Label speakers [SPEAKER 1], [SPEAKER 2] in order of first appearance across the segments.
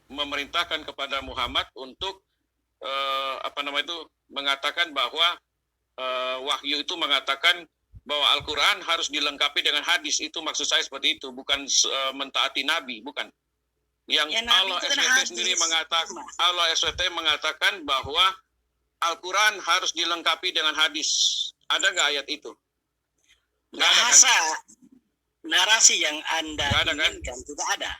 [SPEAKER 1] memerintahkan kepada Muhammad untuk mengatakan bahwa wahyu itu mengatakan bahwa Al-Quran harus dilengkapi dengan hadis. Itu maksud saya seperti itu, bukan mentaati Nabi, bukan. Yang ya, Allah SWT sendiri mengatakan, Allah SWT mengatakan bahwa Al-Quran harus dilengkapi dengan hadis. Ada nggak ayat itu?
[SPEAKER 2] Bahasa narasi yang Anda inginkan kan? Tidak ada.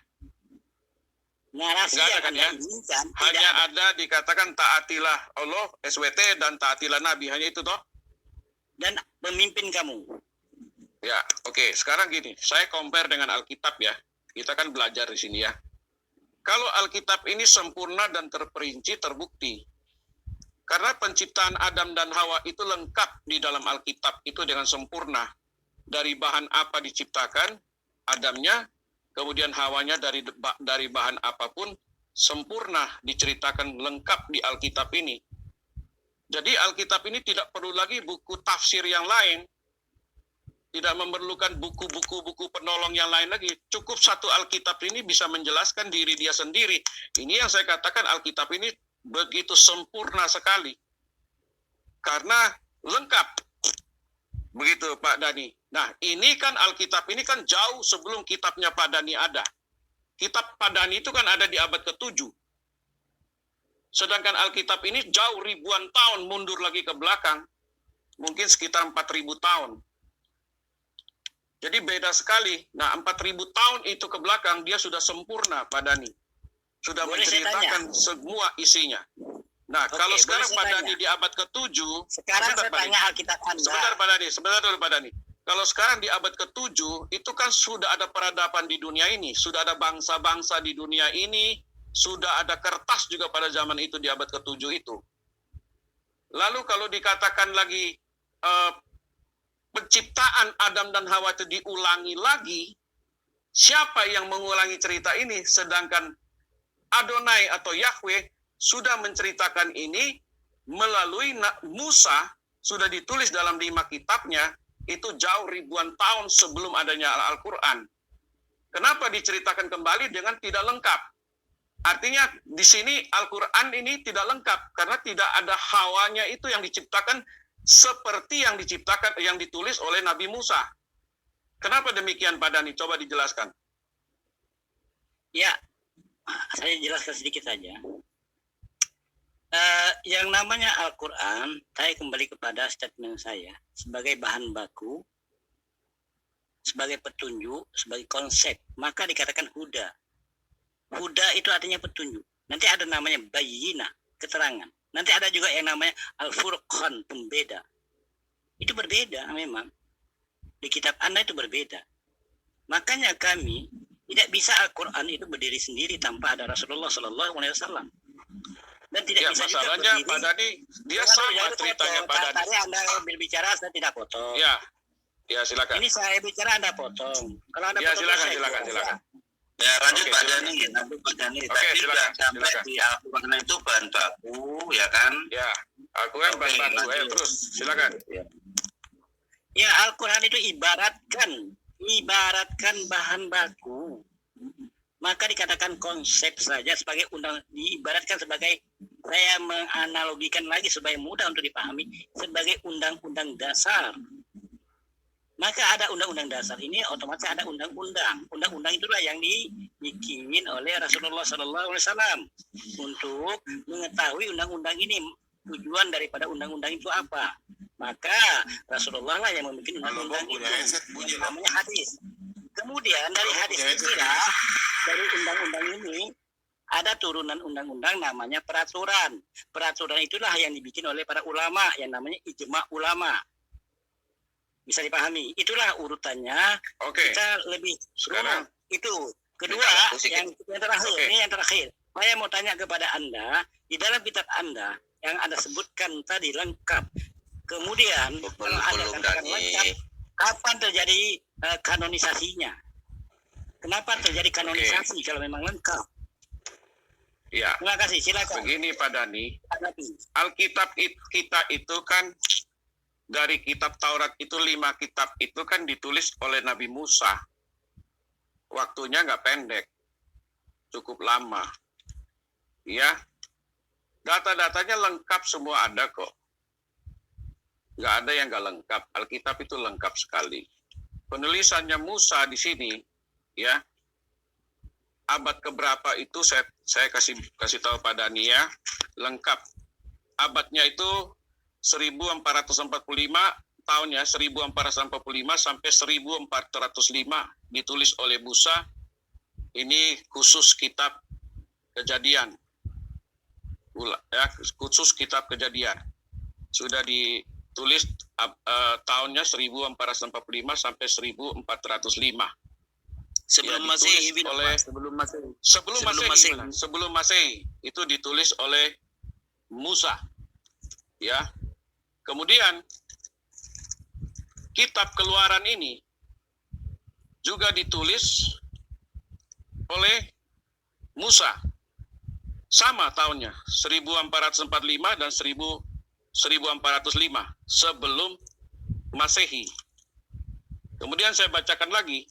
[SPEAKER 2] Narasi yang Anda inginkan
[SPEAKER 1] hanya ada dikatakan taatilah Allah SWT dan taatilah Nabi, hanya itu toh?
[SPEAKER 2] Dan pemimpin kamu.
[SPEAKER 1] Ya, oke. Sekarang gini, saya compare dengan Alkitab ya. Kita kan belajar di sini ya. Kalau Alkitab ini sempurna dan terperinci, terbukti. Karena penciptaan Adam dan Hawa itu lengkap di dalam Alkitab itu dengan sempurna. Dari bahan apa diciptakan, Adamnya, kemudian Hawanya dari bahan apapun, sempurna diceritakan lengkap di Alkitab ini. Jadi Alkitab ini tidak perlu lagi buku tafsir yang lain. Tidak memerlukan buku-buku penolong yang lain lagi. Cukup satu Alkitab ini bisa menjelaskan diri dia sendiri. Ini yang saya katakan Alkitab ini begitu sempurna sekali. Karena lengkap. Begitu Pak Dhani. Nah ini kan Alkitab ini kan jauh sebelum kitabnya Pak Dhani ada. Kitab Pak Dhani itu kan ada di abad ke-7. Sedangkan Alkitab ini jauh ribuan tahun mundur lagi ke belakang. Mungkin sekitar 4.000 tahun. Jadi beda sekali. Nah 4.000 tahun itu ke belakang dia sudah sempurna Pak Dhani. Sudah menceritakan semua isinya. Nah kalau sekarang Pak Dhani di abad ke-7.
[SPEAKER 2] Sekarang saya tanya Alkitab Anda.
[SPEAKER 1] Sebentar dulu Pak Dhani. Kalau sekarang di abad ke-7 itu kan sudah ada peradaban di dunia ini. Sudah ada bangsa-bangsa di dunia ini. Sudah ada kertas juga pada zaman itu di abad ke-7 itu. Lalu kalau dikatakan lagi penciptaan Adam dan Hawa itu diulangi lagi, siapa yang mengulangi cerita ini? Sedangkan Adonai atau Yahweh sudah menceritakan ini melalui Musa, sudah ditulis dalam 5 kitabnya, itu jauh ribuan tahun sebelum adanya Al-Quran. Kenapa diceritakan kembali dengan tidak lengkap? Artinya di sini Al-Quran ini tidak lengkap, karena tidak ada Hawanya itu yang diciptakan seperti yang ditulis oleh Nabi Musa. Kenapa demikian Pak Dhani? Coba dijelaskan.
[SPEAKER 2] Ya, saya jelaskan sedikit saja. Yang namanya Al-Quran, saya kembali kepada statement saya, sebagai bahan baku, sebagai petunjuk, sebagai konsep, maka dikatakan huda. Huda itu artinya petunjuk. Nanti ada namanya bayyinah, keterangan. Nanti ada juga yang namanya Al-Furqan, pembeda. Itu berbeda memang. Di kitab Anda itu berbeda. Makanya kami tidak bisa Al-Quran itu berdiri sendiri tanpa ada Rasulullah SAW. Dan tidak bisa juga berdiri.
[SPEAKER 1] Pak Dhani, dia sama ceritanya Pak Dhani.
[SPEAKER 2] Tadi Anda berbicara, saya tidak potong.
[SPEAKER 1] Ya silakan.
[SPEAKER 2] Ini saya bicara, Anda potong. Kalau Anda potong,
[SPEAKER 1] silakan.
[SPEAKER 3] Ya lanjut Pak Dhani, tadi sudah sampai di Al-Quran itu bahan baku, ya kan?
[SPEAKER 1] Ya, Al-Quran bahan baku, terus silakan.
[SPEAKER 2] Ya, Al-Quran itu ibaratkan bahan baku. Maka dikatakan konsep saja sebagai diibaratkan sebagai, saya menganalogikan lagi supaya mudah untuk dipahami, sebagai undang-undang dasar. Maka ada undang-undang dasar ini, otomatis ada undang-undang. Undang-undang itulah yang dibikin oleh Rasulullah SAW untuk mengetahui undang-undang ini, tujuan daripada undang-undang itu apa. Maka Rasulullah lah yang membuat undang-undang itu, yang namanya hadis. Kemudian dari hadis inilah, dari undang-undang ini, ada turunan undang-undang namanya peraturan. Peraturan itulah yang dibikin oleh para ulama, yang namanya ijma ulama. Bisa dipahami. Itulah urutannya. Kita lebih sekarang itu. Kedua, yang terakhir. Ini yang terakhir. Saya mau tanya kepada Anda, di dalam kitab Anda yang Anda sebutkan tadi lengkap. Kemudian kalau Anda katakan lengkap, kapan terjadi kanonisasinya? Kenapa terjadi kanonisasi kalau memang lengkap?
[SPEAKER 1] Ya.
[SPEAKER 2] Terima kasih. Silakan.
[SPEAKER 1] Begini Pak Dhani, Alkitab kita itu kan dari kitab Taurat itu 5 kitab itu kan ditulis oleh Nabi Musa. Waktunya nggak pendek, cukup lama. Ya, data-datanya lengkap semua ada kok. Nggak ada yang nggak lengkap. Alkitab itu lengkap sekali. Penulisannya Musa di sini, ya, abad keberapa itu saya kasih tahu pada Nia, lengkap. Abadnya itu 1445 tahunnya, 1445 sampai 1405 ditulis oleh Musa. Ini khusus kitab Kejadian. Ya, khusus kitab Kejadian. Sudah ditulis tahunnya 1445 sampai 1405.
[SPEAKER 3] Sebelum
[SPEAKER 1] Ya,
[SPEAKER 3] Masehi,
[SPEAKER 1] ditulis oleh sebelum Masehi itu ditulis oleh Musa. Ya. Kemudian kitab Keluaran ini juga ditulis oleh Musa. Sama tahunnya, 1445 dan 1405 sebelum Masehi. Kemudian saya bacakan lagi,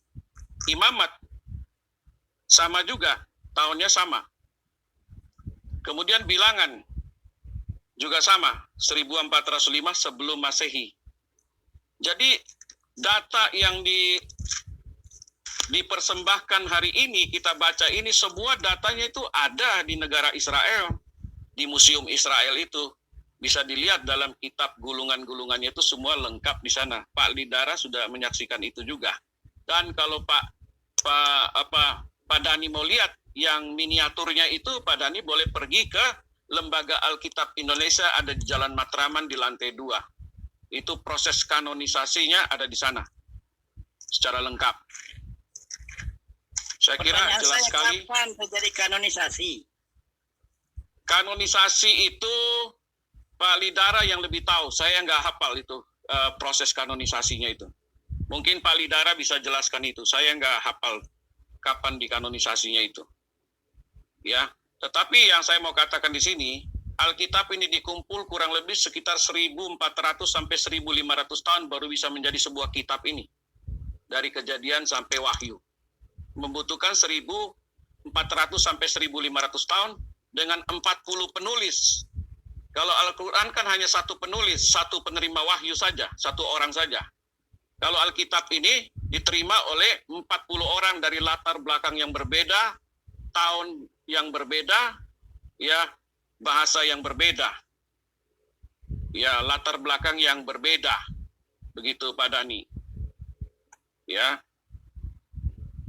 [SPEAKER 1] Imamat sama juga, tahunnya sama. Kemudian Bilangan juga sama, 1405 sebelum Masehi. Jadi data yang dipersembahkan hari ini, kita baca ini, semua datanya itu ada di negara Israel, di Museum Israel itu. Bisa dilihat dalam kitab gulungan-gulungannya itu semua lengkap di sana. Pak Lidara sudah menyaksikan itu juga. Dan kalau Pak Dani mau lihat yang miniaturnya itu, Pak Dani boleh pergi ke Lembaga Alkitab Indonesia, ada di Jalan Matraman di lantai 2. Itu proses kanonisasinya ada di sana secara lengkap. Saya kira
[SPEAKER 2] Pertanyaan
[SPEAKER 1] jelas
[SPEAKER 2] saya,
[SPEAKER 1] sekali.
[SPEAKER 2] kapan terjadi kanonisasi?
[SPEAKER 1] Kanonisasi itu Pak Lidara yang lebih tahu. Saya nggak hafal itu proses kanonisasinya itu. Mungkin Pak Lidara bisa jelaskan itu. Saya nggak hafal kapan dikanonisasinya itu. Ya, tetapi yang saya mau katakan di sini, Alkitab ini dikumpul kurang lebih sekitar 1400 sampai 1500 tahun baru bisa menjadi sebuah kitab ini. Dari Kejadian sampai Wahyu. Membutuhkan 1400 sampai 1500 tahun dengan 40 penulis. Kalau Al-Quran kan hanya satu penulis, satu penerima wahyu saja, satu orang saja. Kalau Alkitab ini diterima oleh 40 orang dari latar belakang yang berbeda, tahun yang berbeda, ya, bahasa yang berbeda. Ya, latar belakang yang berbeda. Begitu Pak Dani. Ya.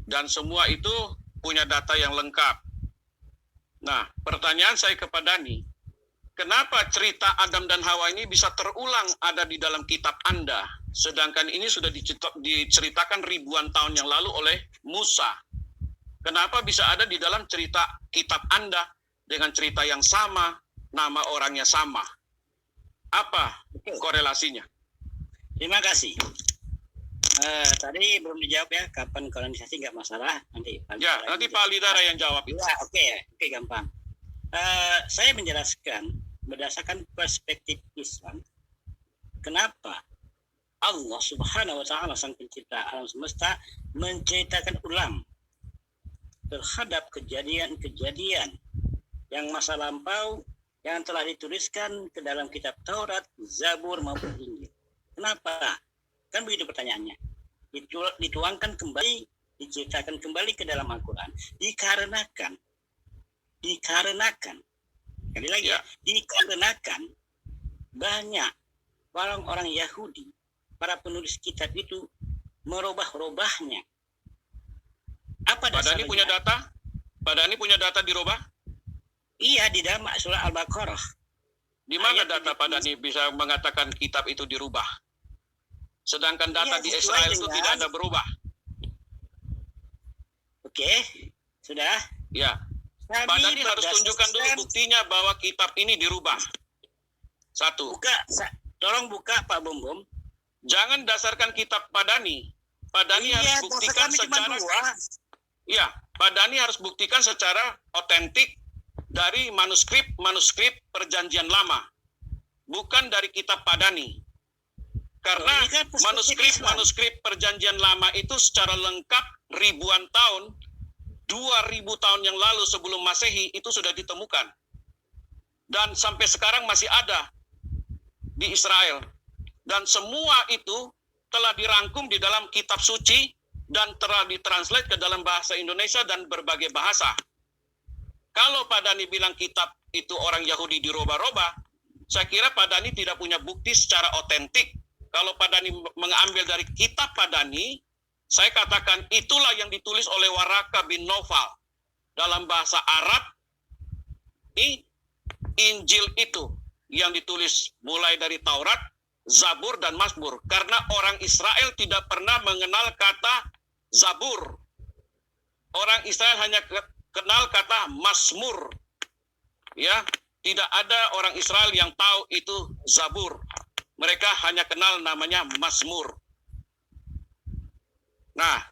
[SPEAKER 1] Dan semua itu punya data yang lengkap. Nah, pertanyaan saya kepada Dani, kenapa cerita Adam dan Hawa ini bisa terulang ada di dalam kitab Anda, sedangkan ini sudah diceritakan ribuan tahun yang lalu oleh Musa? Kenapa bisa ada di dalam cerita kitab Anda dengan cerita yang sama, nama orangnya sama? Apa korelasinya?
[SPEAKER 2] Terima kasih. Tadi belum dijawab ya, kapan kolonisasi, nggak masalah. Nanti
[SPEAKER 1] Pak Lidara yang jawab itu.
[SPEAKER 2] Ya, oke, gampang. Saya menjelaskan berdasarkan perspektif Islam, kenapa Allah Subhanahu wa Ta'ala, Sang Pencipta alam semesta, menceritakan ulang terhadap kejadian-kejadian yang masa lampau yang telah dituliskan ke dalam kitab Taurat, Zabur maupun Injil. Kenapa? Kan begitu pertanyaannya. Dituangkan kembali, diceritakan kembali ke dalam Al-Quran. Dikarenakan, sekali lagi ya, dikarenakan banyak orang-orang Yahudi, para penulis kitab itu merubah-rubahnya. Apa dasarnya? Pak Dani punya data dirubah? Iya, di dalam surah Al-Baqarah. Di mana data Pak Dani bisa mengatakan kitab itu dirubah? Sedangkan data di Israel itu tidak ada berubah. Oke, sudah? Ya. Pak Dani harus tunjukkan dulu buktinya bahwa kitab ini dirubah. Satu. Tolong buka Pak Bom. Jangan dasarkan kitab Pak Dani. Pak Dani harus buktikan secara... Iya, Pak Dani harus buktikan secara otentik dari manuskrip Perjanjian Lama. Bukan dari kitab Pak Dani. Karena manuskrip Perjanjian Lama itu secara lengkap ribuan tahun
[SPEAKER 1] 2000 tahun yang lalu sebelum Masehi itu sudah ditemukan. Dan sampai sekarang masih ada di Israel. Dan semua itu telah dirangkum di dalam kitab suci dan telah ditranslate ke dalam bahasa Indonesia dan berbagai bahasa. Kalau Pak Dhani bilang kitab itu orang Yahudi dirubah-rubah, saya kira Pak Dhani tidak punya bukti secara otentik. Kalau Pak Dhani mengambil dari kitab Pak Dhani, saya katakan itulah yang ditulis oleh Waraka bin Nawfal. Dalam bahasa Arab, Injil itu yang ditulis mulai dari Taurat, Zabur, dan Mazmur. Karena orang Israel tidak pernah mengenal kata Zabur. Orang Israel hanya kenal kata Mazmur. Ya, tidak ada orang Israel yang tahu itu Zabur. Mereka hanya kenal namanya Mazmur. Nah,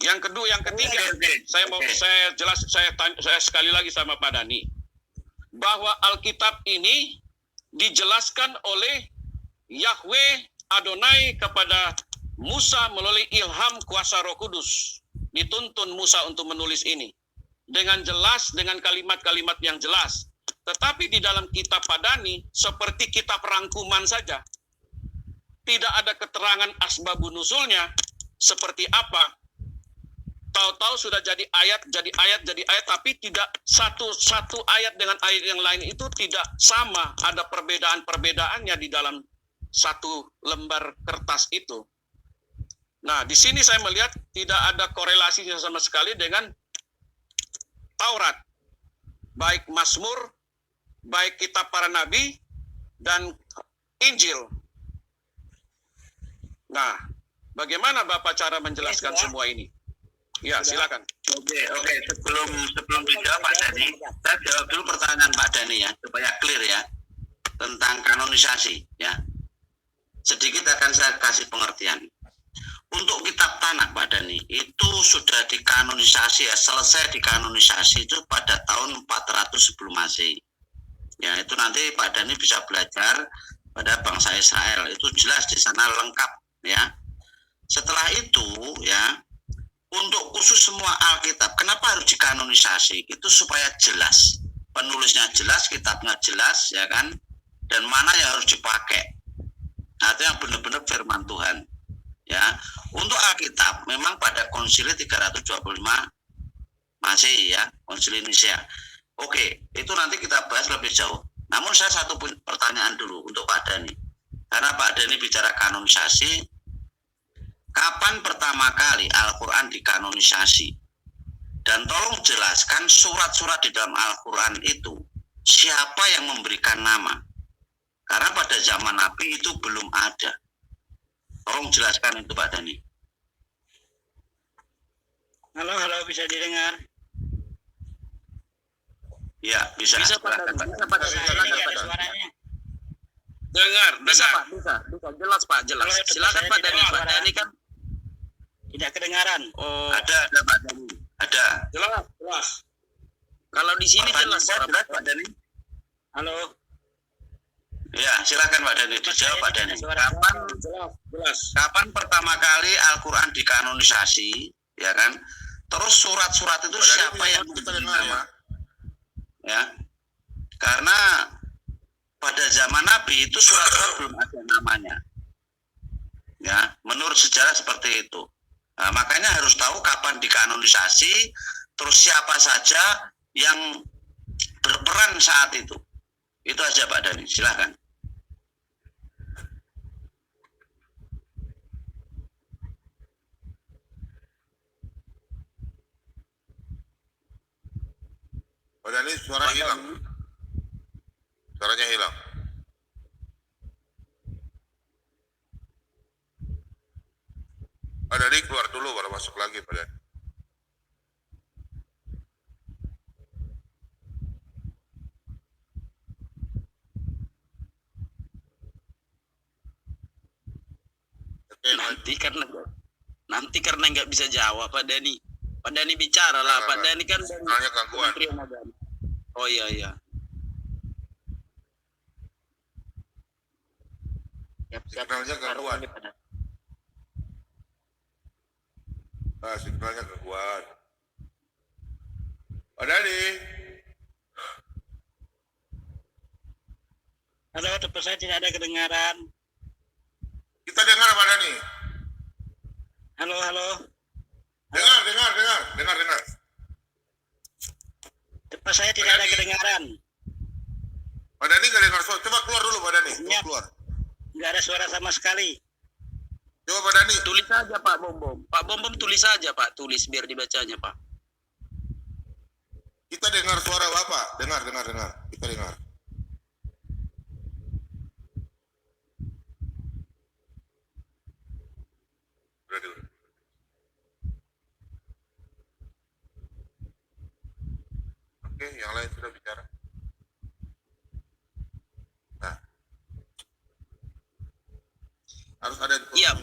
[SPEAKER 1] yang ketiga, saya sekali lagi sama Pak Dhani, bahwa Alkitab ini dijelaskan oleh Yahweh Adonai kepada Musa melalui ilham kuasa Roh Kudus. Dituntun Musa untuk menulis ini dengan jelas, dengan kalimat-kalimat yang jelas. Tetapi di dalam kitab Pak Dhani seperti kitab rangkuman saja. Tidak ada keterangan asbabun nusulnya seperti apa. Tahu-tahu sudah jadi ayat, tapi tidak satu ayat dengan ayat yang lain itu tidak sama. Ada perbedaan-perbedaannya di dalam satu lembar kertas itu. Nah, di sini saya melihat tidak ada korelasinya sama sekali dengan Taurat. Baik Mazmur, baik kitab para nabi, dan Injil. Nah, bagaimana Bapak cara menjelaskan semua ini? Ya, silakan.
[SPEAKER 3] Oke. Sebelum dijawab Pak Dhani, saya jawab dulu pertanyaan Pak Dhani ya, supaya clear ya, tentang kanonisasi ya. Sedikit akan saya kasih pengertian. Untuk kitab Tanakh Pak Dhani, itu sudah dikanonisasi ya, selesai dikanonisasi itu pada tahun 400 sebelum Masehi. Ya, itu nanti Pak Dhani bisa belajar pada bangsa Israel, itu jelas di sana lengkap ya. Setelah itu ya, untuk khusus semua Alkitab, kenapa harus dikanonisasi? Itu supaya jelas, penulisnya jelas, kitabnya jelas ya kan, dan mana yang harus dipakai. Nah, itu yang benar-benar firman Tuhan ya. Untuk Alkitab memang pada Konsili 325 Masehi ya, Konsili Nicea. Oke, itu nanti kita bahas lebih jauh. Namun saya satu pertanyaan dulu untuk Pak Dhani. Karena Pak Dhani bicara kanonisasi, kapan pertama kali Al-Quran dikanonisasi? Dan tolong jelaskan surat-surat di dalam Al-Quran itu, siapa yang memberikan nama? Karena pada zaman Nabi itu belum ada. Tolong jelaskan itu Pak Dhani.
[SPEAKER 2] Halo, bisa didengar?
[SPEAKER 3] Ya, bisa Pak Dhani.
[SPEAKER 2] Suaranya.
[SPEAKER 1] Dengar.
[SPEAKER 4] Bisa jelas Pak, jelas. Silakan Pak Dhani. Pak Dhani kan
[SPEAKER 2] tidak kedengaran.
[SPEAKER 4] oh
[SPEAKER 3] Ada Pak Dhani. Ada.
[SPEAKER 1] Jelas.
[SPEAKER 4] kalau di sini jelas suara
[SPEAKER 3] jelas Pak Dhani.
[SPEAKER 2] Halo.
[SPEAKER 3] Ya, silakan Pak Dhani. Dijawab Pak Dhani.
[SPEAKER 1] Jelas.
[SPEAKER 3] Kapan pertama kali Al-Quran dikanonisasi, ya kan? Terus surat-surat itu siapa yang memberi nama? Ya, karena pada zaman Nabi itu surat-surat belum ada namanya. Ya, menurut sejarah seperti itu. Nah, makanya harus tahu kapan dikanonisasi, terus siapa saja yang berperan saat itu. Itu aja Pak Dhani, silakan.
[SPEAKER 5] Pak Dhani suara hilang. Suaranya hilang. Pak Dhani keluar dulu baru masuk lagi Pak Dhani. Oke,
[SPEAKER 4] nanti karena nggak bisa jawab Pak Dhani. Pak Dhani bicara lah. Pak Dhani kan
[SPEAKER 5] sinyalnya gangguan.
[SPEAKER 4] Kementerian Agama. Oh iya.
[SPEAKER 5] Sinyalnya gangguan. Sinyalnya gangguan. Pak Dhani.
[SPEAKER 2] Halo, telepon saya tidak ada kedengaran.
[SPEAKER 5] Kita dengar Pak Dhani.
[SPEAKER 2] Halo, halo.
[SPEAKER 5] Dengar.
[SPEAKER 2] Telepon saya tidak ada kedengaran.
[SPEAKER 5] Pak Dhani nggak dengar suara. Coba keluar dulu Pak Dhani.
[SPEAKER 2] Iya.
[SPEAKER 5] Keluar.
[SPEAKER 2] Nggak ada suara sama sekali.
[SPEAKER 5] Coba Pak Dhani.
[SPEAKER 4] Tulis saja Pak Bom. Pak Bom tulis saja Pak, tulis biar dibacanya Pak.
[SPEAKER 5] Kita dengar suara Bapak. Dengar. Kita dengar. Udah. Oke, yang lain sudah bicara. Nah. Harus ada
[SPEAKER 4] Iya,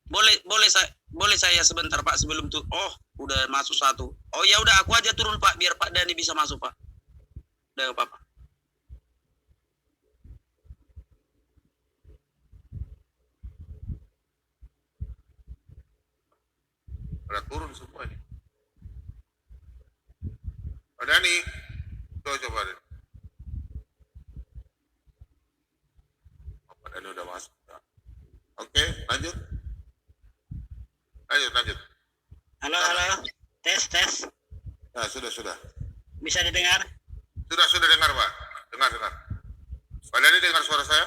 [SPEAKER 4] boleh saya sebentar Pak sebelum tuh. Oh, udah masuk satu. Oh ya udah aku aja turun Pak biar Pak Dhani bisa masuk Pak. Udah Pak.
[SPEAKER 5] Udah turun semua ini. Pak Dhani. Coba Dhani. Pak Dhani udah masuk. Oke, lanjut.
[SPEAKER 2] Halo, halo. Tes.
[SPEAKER 5] Nah, sudah.
[SPEAKER 2] Bisa didengar?
[SPEAKER 5] Sudah dengar, Pak. Dengar. Pak Dhani dengar suara saya?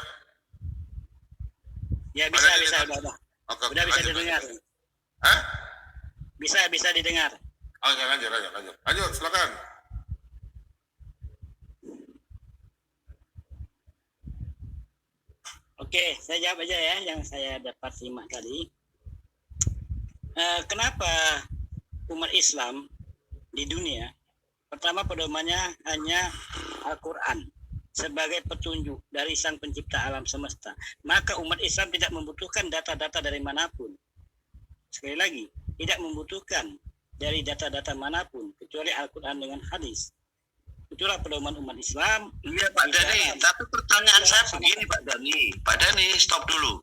[SPEAKER 2] Ya,
[SPEAKER 5] Pak
[SPEAKER 2] bisa.
[SPEAKER 5] Dhani dengar?
[SPEAKER 2] Udah.
[SPEAKER 5] Oke,
[SPEAKER 2] Udah bisa
[SPEAKER 5] lanjut.
[SPEAKER 2] didengar.
[SPEAKER 5] Hah?
[SPEAKER 2] Bisa didengar.
[SPEAKER 5] Oke, lanjut. Lanjut, silakan.
[SPEAKER 2] Oke, saya jawab aja ya yang saya dapat simak tadi. Kenapa umat Islam di dunia pertama pedomannya hanya Al-Quran sebagai petunjuk dari Sang Pencipta alam semesta. Maka umat Islam tidak membutuhkan data-data dari manapun. Sekali lagi, tidak membutuhkan dari data-data manapun kecuali Al-Quran dengan hadis. Itulah pedoman umat Islam.
[SPEAKER 3] Iya Pak Dhani, tapi pertanyaan saya begini Pak Dhani. Pak Dhani, stop dulu.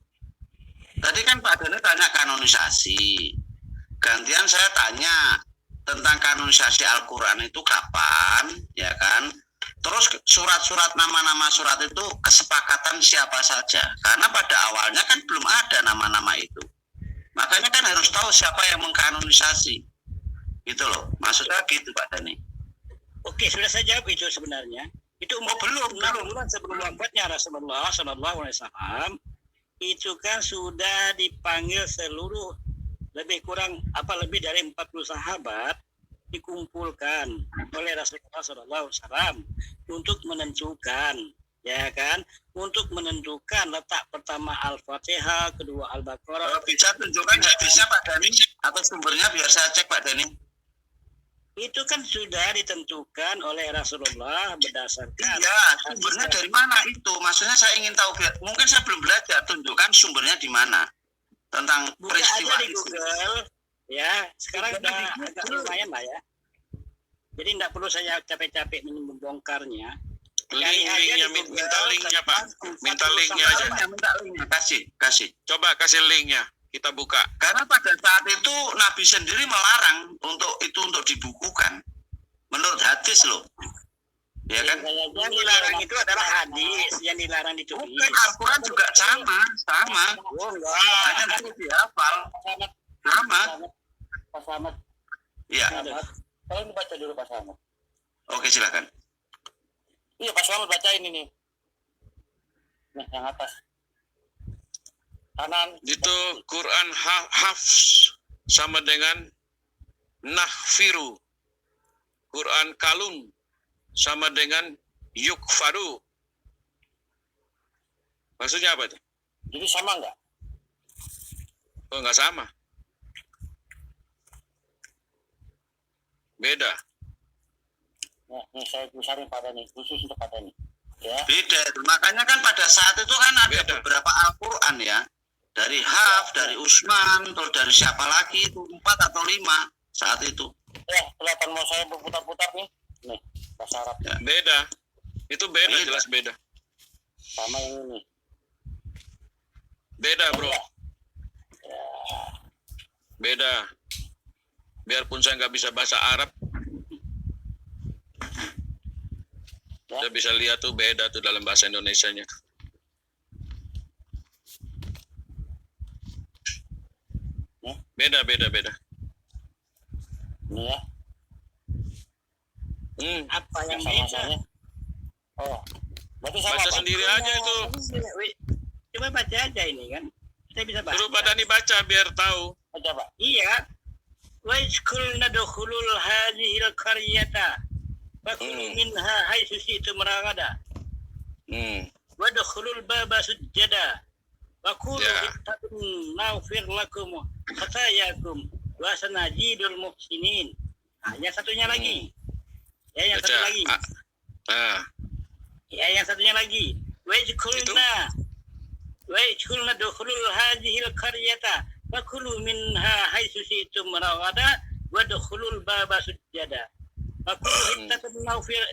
[SPEAKER 3] Tadi kan Pak Dhani tanya kanonisasi. Gantian saya tanya tentang kanonisasi Al-Quran itu kapan, ya kan? Terus surat-surat nama-nama surat itu kesepakatan siapa saja. Karena pada awalnya kan belum ada nama-nama itu. Makanya kan harus tahu siapa yang mengkanonisasi. Gitu loh, maksudnya gitu Pak Dhani.
[SPEAKER 2] Oke, sudah saya jawab itu sebenarnya. Itu belum bulan sebelum wafatnya Rasulullah SAW itu kan sudah dipanggil seluruh lebih dari 40 sahabat dikumpulkan oleh Rasulullah SAW untuk menentukan, ya kan, untuk menentukan letak pertama Al-Fatihah, kedua Al-Baqarah.
[SPEAKER 3] Bisa tunjukkan hadisnya Pak Dhani atau sumbernya biar saya cek Pak Dhani.
[SPEAKER 2] Itu kan sudah ditentukan oleh Rasulullah berdasarkan.
[SPEAKER 3] Iya, sumbernya dari mana itu? Maksudnya saya ingin tahu, mungkin saya belum belajar, tunjukkan sumbernya di mana tentang
[SPEAKER 2] Buka
[SPEAKER 3] peristiwa
[SPEAKER 2] aja di
[SPEAKER 3] itu.
[SPEAKER 2] Google, ya. Sekarang udah agak lumayan lah ya. Jadi tidak perlu saya capek-capek membongkarnya.
[SPEAKER 1] Linknya, minta linknya Pak. Minta linknya aja.
[SPEAKER 3] Minta linknya, kasih.
[SPEAKER 1] Coba kasih linknya. Kita buka.
[SPEAKER 3] Karena pada saat itu Nabi sendiri melarang untuk dibukukan. Menurut hadis loh. Ya kan?
[SPEAKER 2] Yang dilarang itu adalah hadis, yang dilarang ditulis.
[SPEAKER 3] Bukan, Al-Quran juga sama.
[SPEAKER 2] Oh enggak.
[SPEAKER 3] Hanya itu dihafal. Sama.
[SPEAKER 2] Pak Slamet.
[SPEAKER 3] Iya.
[SPEAKER 2] Tolong dibaca dulu Pak Slamet.
[SPEAKER 3] Oke, silakan.
[SPEAKER 2] Iya Pak Slamet bacain ini. Nah, yang atas. Kanan.
[SPEAKER 1] Itu Quran Hafs sama dengan Nahfiru. Quran Kalun sama dengan Yukfaru. Maksudnya apa itu?
[SPEAKER 2] Jadi sama enggak?
[SPEAKER 1] Oh, enggak sama. Beda.
[SPEAKER 2] Nah, ini saya tulisanin pada nih, khusus untuk pada nih. Ya.
[SPEAKER 3] Beda. Makanya kan pada saat itu kan ada
[SPEAKER 1] Beda.
[SPEAKER 3] beberapa Al-Quran ya. Dari Haf, dari Utsman, terus dari siapa lagi itu 4 atau 5 saat itu.
[SPEAKER 2] Ya, kelihatan mau saya berputar-putar nih. Nih, bahasa Arab.
[SPEAKER 3] Ya.
[SPEAKER 1] Beda. Itu beda,
[SPEAKER 3] Beda.
[SPEAKER 1] jelas beda.
[SPEAKER 2] Sama yang ini.
[SPEAKER 1] Beda, bro. Beda. Biarpun saya nggak bisa bahasa Arab, Kita bisa lihat tuh beda tuh dalam bahasa Indonesianya. Beda.
[SPEAKER 2] Ini ya. Apa yang beda? Oh, berarti sama
[SPEAKER 1] Baca sendiri aja itu.
[SPEAKER 2] Coba baca aja ini kan. Kita bisa baca.
[SPEAKER 1] Suruh Pak Dhani baca biar tahu.
[SPEAKER 2] Baca, Pak. Iya. Wa iskulna dukhulul hadhil qaryata. Fakulu minha haitsu syi'tum ragada. Wa dukhulul baba sujada. Wa qulu ittaqun naghfir lakum khatayakum wa sanajidul muhsinin. Nah, yang satunya lagi. Ya, yang satu lagi. Ya, yang satunya lagi. Wa iskulna dukhulul hadhil qaryata. Fakulu minha haitsu syi'tum ragada wa dukhulul baba sujada. Fakulu ittaqun naghfir